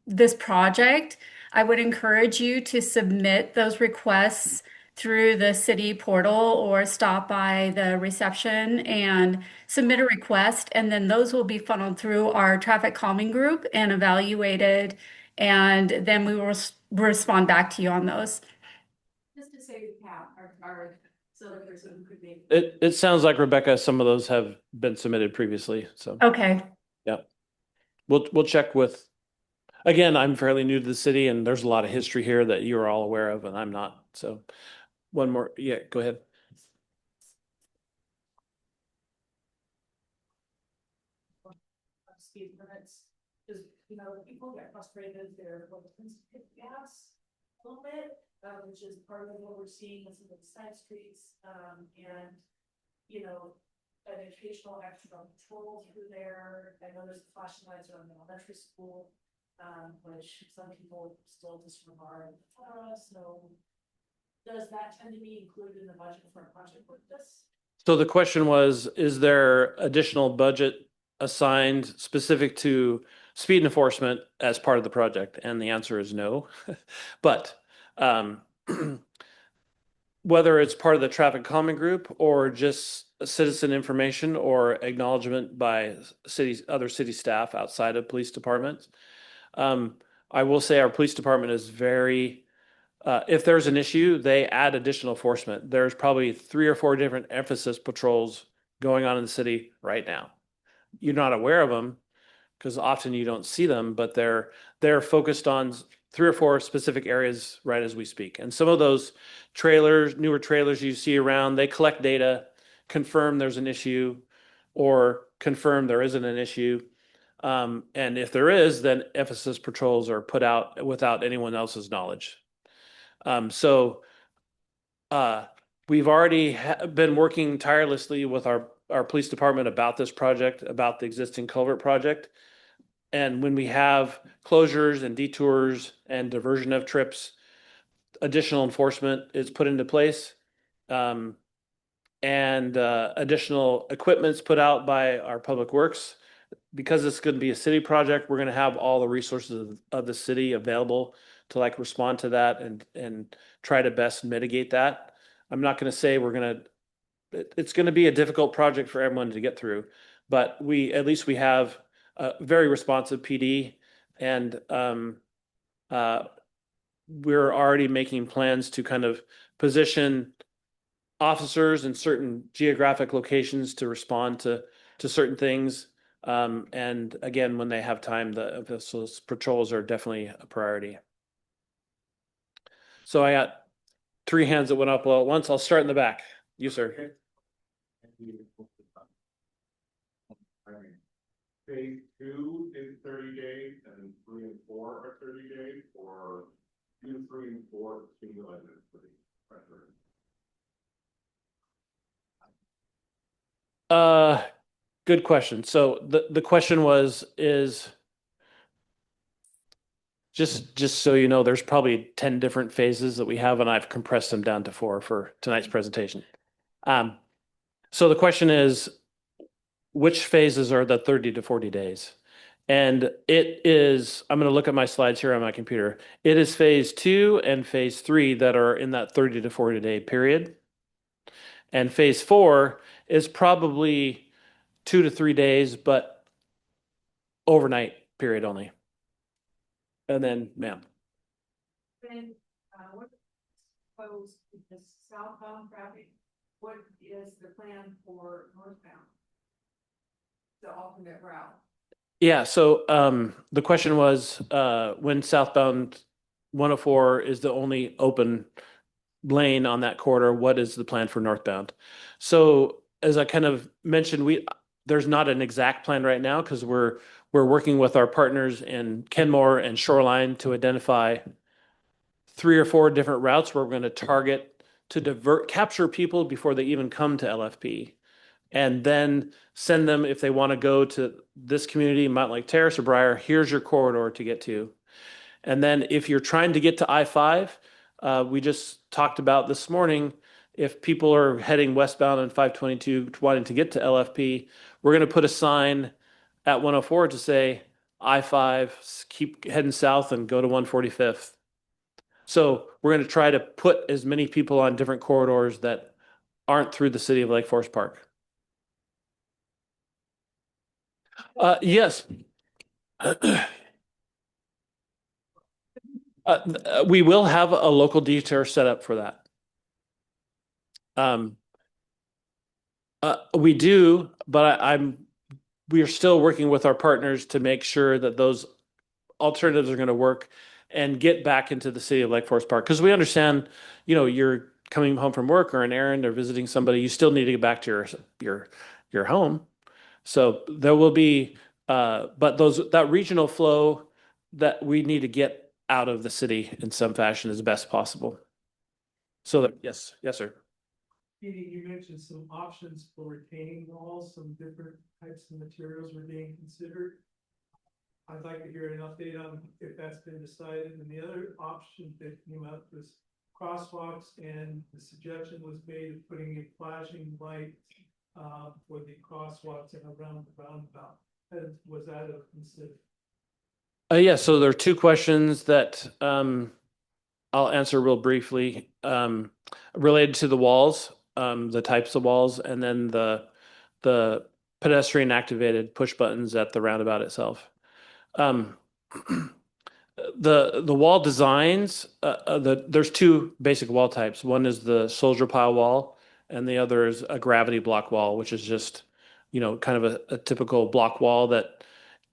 this project. I would encourage you to submit those requests through the city portal or stop by the reception and submit a request, and then those will be funneled through our traffic calming group and evaluated, and then we will respond back to you on those. just to say we have our, so the person who could make. It sounds like Rebecca, some of those have been submitted previously. So Okay. yeah. We'll check with again, I'm fairly new to the city and there's a lot of history here that you're all aware of and I'm not. So one more, yeah, go ahead. Speed limits, because, people get frustrated, they're, hit gas a little bit, which is part of what we're seeing with some of the side streets, and, an occasional extra patrol through there. I know there's flashing lights around the elementary school, which some people still disregard, so does that tend to be included in the budget for a project like this? So the question was, is there additional budget assigned specific to speed enforcement as part of the project? And the answer is no. But whether it's part of the traffic calming group or just citizen information or acknowledgement by other city staff outside of police departments, I will say our police department is very if there's an issue, they add additional enforcement. There's probably 3 or 4 different emphasis patrols going on in the city right now. You're not aware of them because often you don't see them, but they're focused on 3 or 4 specific areas right as we speak. And some of those trailers, newer trailers you see around, they collect data, confirm there's an issue, or confirm there isn't an issue. And if there is, then emphasis patrols are put out without anyone else's knowledge. So we've already been working tirelessly with our police department about this project, about the existing culvert project. And when we have closures and detours and diversion of trips, additional enforcement is put into place. And additional equipment's put out by our public works. Because it's going to be a city project, we're going to have all the resources of the city available to like respond to that and try to best mitigate that. I'm not going to say it's going to be a difficult project for everyone to get through, but at least we have a very responsive PD and we're already making plans to kind of position officers in certain geographic locations to respond to certain things. And again, when they have time, those patrols are definitely a priority. So I got 3 hands that went up all at once. I'll start in the back. You, sir. Phase 2 is 30 days, and 3 and 4 are 30 days, or 2, 3, and 4 cumulative for the pressure. Good question. So the question is Just so you know, there's probably 10 different phases that we have, and I've compressed them down to 4 for tonight's presentation. Um, so the question is, which phases are the 30 to 40 days? And it is, I'm going to look at my slides here on my computer. It is phase 2 and phase 3 that are in that 30 to 40 day period. And phase 4 is probably 2 to 3 days, but overnight period only. And then, ma'am. Then, what proposed the southbound traffic, what is the plan for northbound? The alternate route. Yeah, so the question was when southbound 104 is the only open lane on that corridor, what is the plan for northbound? So as I kind of mentioned, there's not an exact plan right now because we're working with our partners in Kenmore and Shoreline to identify 3 or 4 different routes where we're going to target to capture people before they even come to LFP, and then send them if they want to go to this community, Mountain Lake Terrace or Briar. Here's your corridor to get to. And then if you're trying to get to I-5, we just talked about this morning, if people are heading westbound on 522 wanting to get to LFP, we're going to put a sign at 104 to say I-5, keep heading south and go to 145th. So we're going to try to put as many people on different corridors that aren't through the city of Lake Forest Park. Yes. We will have a local detour set up for that. We do, but we are still working with our partners to make sure that those alternatives are going to work and get back into the city of Lake Forest Park. Because we understand, you're coming home from work or an errand or visiting somebody, you still need to get back to your home. So there will be, but that regional flow that we need to get out of the city in some fashion as best possible. So that, yes, sir. Petey, you mentioned some options for retaining walls, some different types of materials were being considered. I'd like to hear an update on if that's been decided, and the other option that came up was crosswalks, and the suggestion was made of putting in flashing lights for the crosswalks and around the roundabout. Was that a consider? Yeah, so there are 2 questions that I'll answer real briefly related to the walls, the types of walls, and then the pedestrian activated push buttons at the roundabout itself. The wall designs, there's 2 basic wall types. One is the soldier pile wall, and the other is a gravity block wall, which is just, kind of a typical block wall that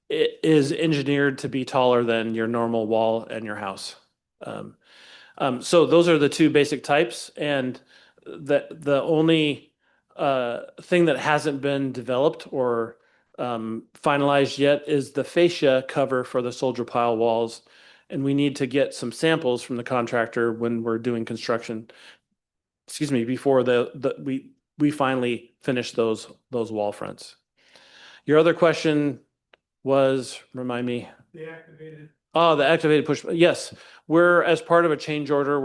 it is engineered to be taller than your normal wall in your house. So those are the 2 basic types, and the only thing that hasn't been developed or finalized yet is the fascia cover for the soldier pile walls, and we need to get some samples from the contractor when we're doing construction. Excuse me, before we finally finish those wall fronts. Your other question was, remind me. The activated. Oh, the activated push. Yes, we're as part of a change order.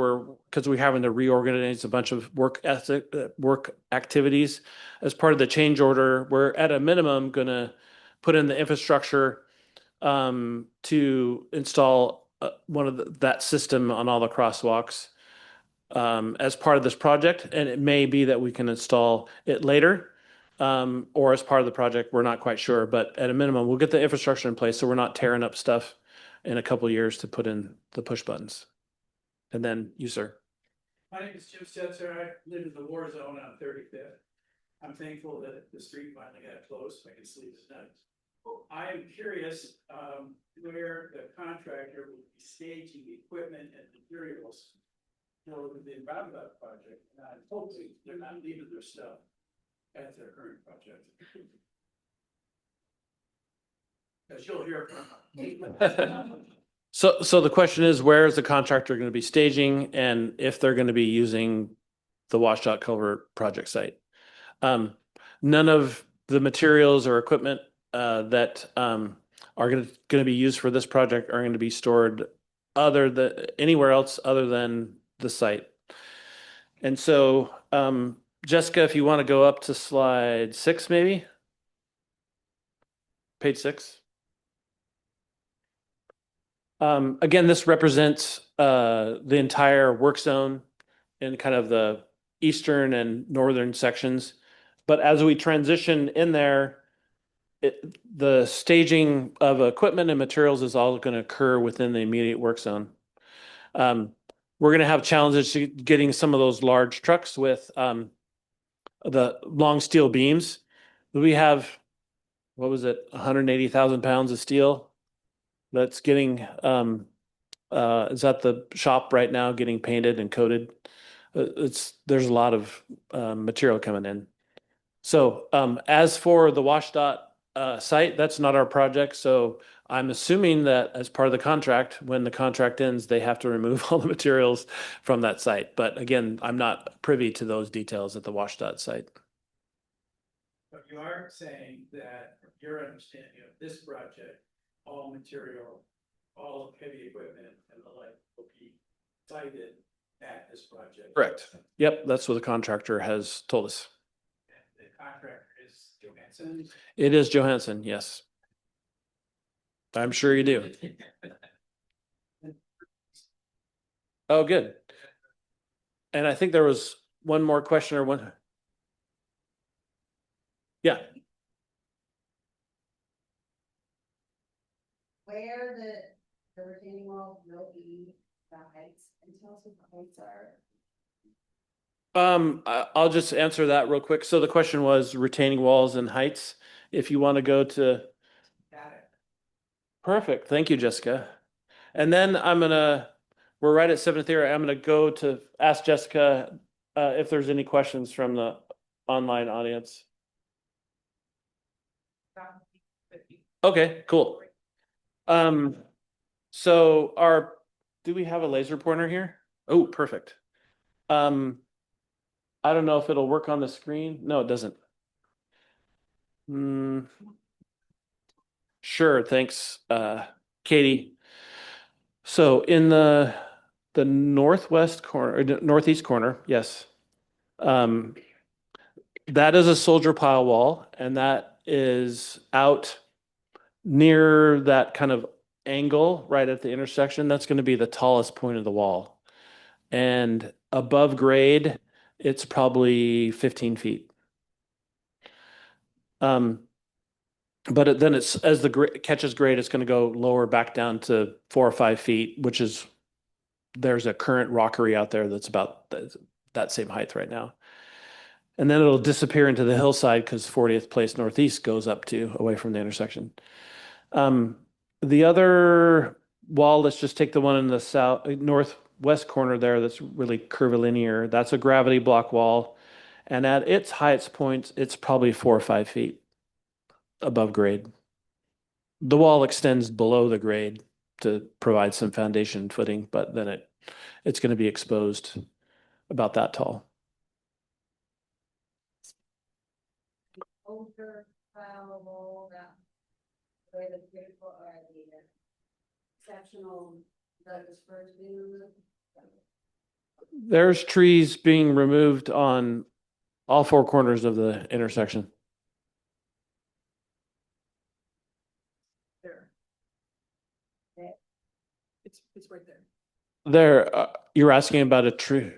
Because we're having to reorganize a bunch of work activities. As part of the change order, we're at a minimum going to put in the infrastructure to install that system on all the crosswalks as part of this project. And it may be that we can install it later. Or as part of the project, we're not quite sure, but at a minimum, we'll get the infrastructure in place so we're not tearing up stuff in a couple of years to put in the push buttons. And then you, sir. My name is Jim Stetzer. I live in the war zone on 35th. I'm thankful that the street finally got closed so I can sleep at night. I am curious where the contractor will be staging equipment and materials for the Roundabout project. And I'm hoping they're not leaving their stuff at their current project. Because you'll hear from them. So the question is, where is the contractor going to be staging, and if they're going to be using the washout culvert project site? None of the materials or equipment that are going to be used for this project are going to be stored anywhere else other than the site. And so, Jessica, if you want to go up to slide 6, maybe page 6. Again, this represents the entire work zone in kind of the eastern and northern sections. But as we transition in there, the staging of equipment and materials is all going to occur within the immediate work zone. We're going to have challenges getting some of those large trucks with the long steel beams. We have, what was it, 180,000 pounds of steel that's getting is at the shop right now getting painted and coated. There's a lot of material coming in. So as for the WashDOT site, that's not our project. So I'm assuming that as part of the contract, when the contract ends, they have to remove all the materials from that site. But again, I'm not privy to those details at the WashDOT site. But you are saying that from your understanding of this project, all material, all heavy equipment and the like will be cited at this project. Correct. Yep, that's what the contractor has told us. And the contractor is Johansson. It is Johansson, yes. I'm sure you do. Oh, good. And I think there was one more question or one. Yeah. Where the retaining wall will be, the heights, and tell us what the heights are. I'll just answer that real quick. So the question was retaining walls and heights. If you want to go to. Got it. Perfect. Thank you, Jessica. And then we're right at 7:30. I'm gonna go to ask Jessica if there's any questions from the online audience. Okay, cool. So do we have a laser pointer here? Oh, perfect. I don't know if it'll work on the screen. No, it doesn't. Sure, thanks, Katie. So in the northwest corner, or northeast corner, yes. That is a soldier pile wall, and that is out near that kind of angle right at the intersection. That's going to be the tallest point of the wall. And above grade, it's probably 15 feet. But then as the catches grade, it's going to go lower back down to 4 or 5 feet, which is there's a current rockery out there that's about that same height right now. And then it'll disappear into the hillside because 40th Place Northeast goes up to away from the intersection. The other wall, let's just take the one in the northwest corner there that's really curvilinear. That's a gravity block wall. And at its highest point, it's probably 4 or 5 feet above grade. The wall extends below the grade to provide some foundation footing, but then it's going to be exposed about that tall. Over flammable, that way the critical or the exceptional that is first being removed. There's trees being removed on all 4 corners of the intersection. There. It's right there. There, you're asking about a tree.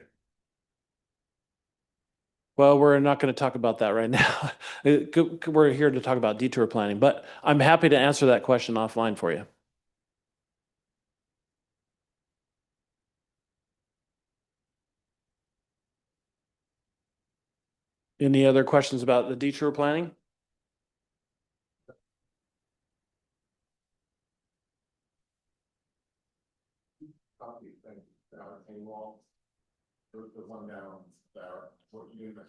Well, we're not going to talk about that right now. We're here to talk about detour planning, but I'm happy to answer that question offline for you. Any other questions about the detour planning? Copy, thank you. The retaining wall. The one down there, what you mentioned.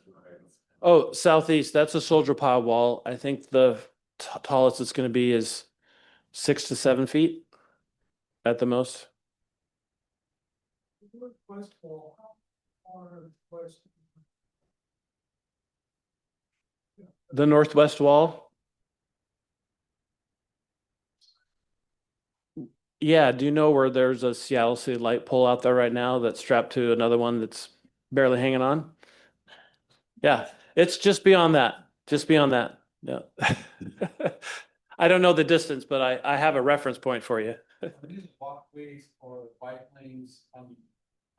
Oh, southeast, that's a soldier pile wall. I think the tallest it's going to be is 6 to 7 feet at the most. West wall, or west. The northwest wall. Yeah, do you know where there's a Seattle City light pole out there right now that's strapped to another one that's barely hanging on? Yeah, it's just beyond that. Just beyond that. Yeah. I don't know the distance, but I have a reference point for you. Are these walkways or bike lanes on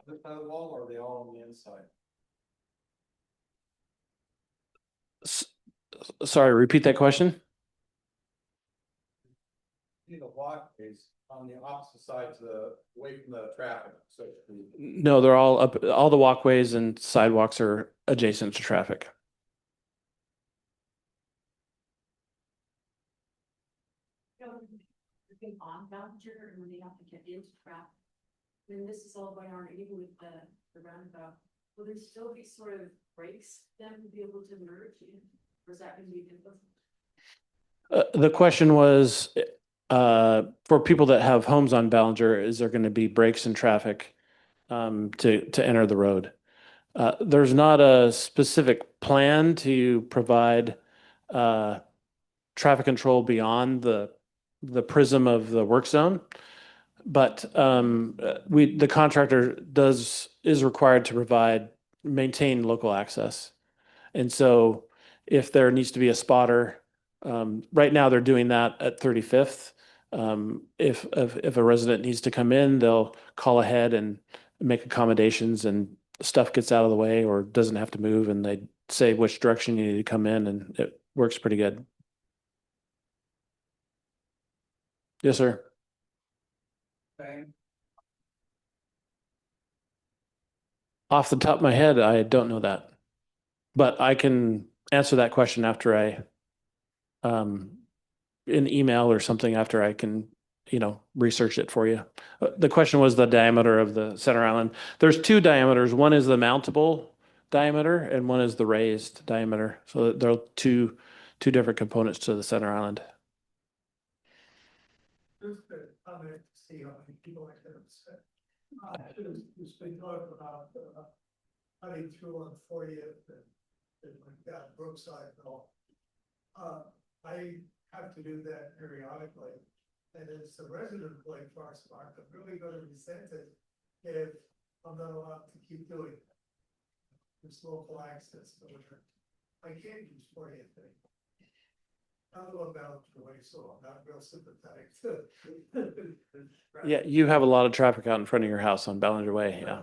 the other side of the wall, or are they all on the inside? S- Sorry, repeat that question. See the walkways on the opposite side to the, away from the traffic, so to speak. No, they're all up, all the walkways and sidewalks are adjacent to traffic. Working on Ballinger and when they have to get into traffic. When this is all going on, even with the roundabout, will there still be sort of breaks then to be able to merge in? Or is that going to be difficult? The question was, for people that have homes on Ballinger, is there going to be breaks in traffic to enter the road? There's not a specific plan to provide traffic control beyond the prism of the work zone, but the contractor is required to maintain local access. And so if there needs to be a spotter, right now they're doing that at 35th. If a resident needs to come in, they'll call ahead and make accommodations, and stuff gets out of the way or doesn't have to move, and they say which direction you need to come in, and it works pretty good. Yes, sir. Off the top of my head, I don't know that, but I can answer that question after um, in email or something after I can, research it for you. The question was the diameter of the center island. There's two diameters. One is the mountable diameter and one is the raised diameter. So there are two different components to the center island. Just to comment to see how many people I can upset. There's been talk about, cutting through on 40th and like that Brookside and all. I have to do that periodically. And as a resident of Lake Forest Park, I'm really gonna resent it if I'm not allowed to keep doing it. There's local access, but I can't use 40th thing. I'm going down the way, so I'm not real sympathetic to. Yeah, you have a lot of traffic out in front of your house on Ballinger Way. Yeah.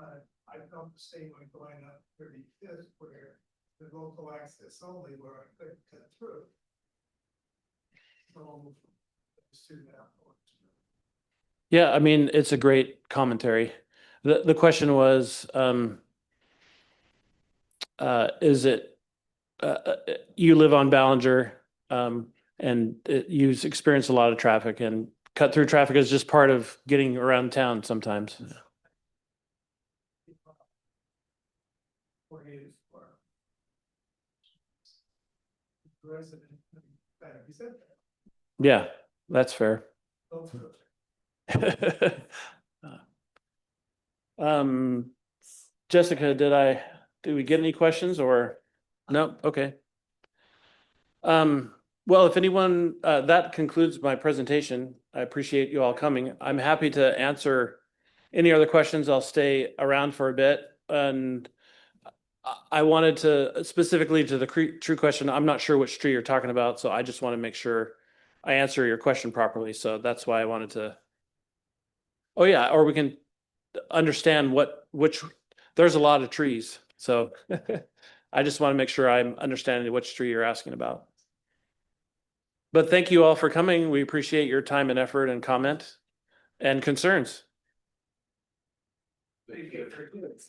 I felt the same way going up 35th where the local access only where I couldn't cut through. So, soon afterwards. Yeah, I mean, it's a great commentary. The question was, is it you live on Ballinger, and you experience a lot of traffic, and cut through traffic is just part of getting around town sometimes. Resident, you said Yeah, that's fair. that. Um, Jessica, did we get any questions or no? Okay. Well, if anyone, that concludes my presentation. I appreciate you all coming. I'm happy to answer any other questions. I'll stay around for a bit. And I wanted to specifically to the true question. I'm not sure which tree you're talking about, so I just want to make sure I answer your question properly. So that's why I wanted to. Oh yeah, or we can understand which there's a lot of trees. So I just want to make sure I'm understanding which tree you're asking about. But thank you all for coming. We appreciate your time and effort and comment and concerns. Thank you for doing it.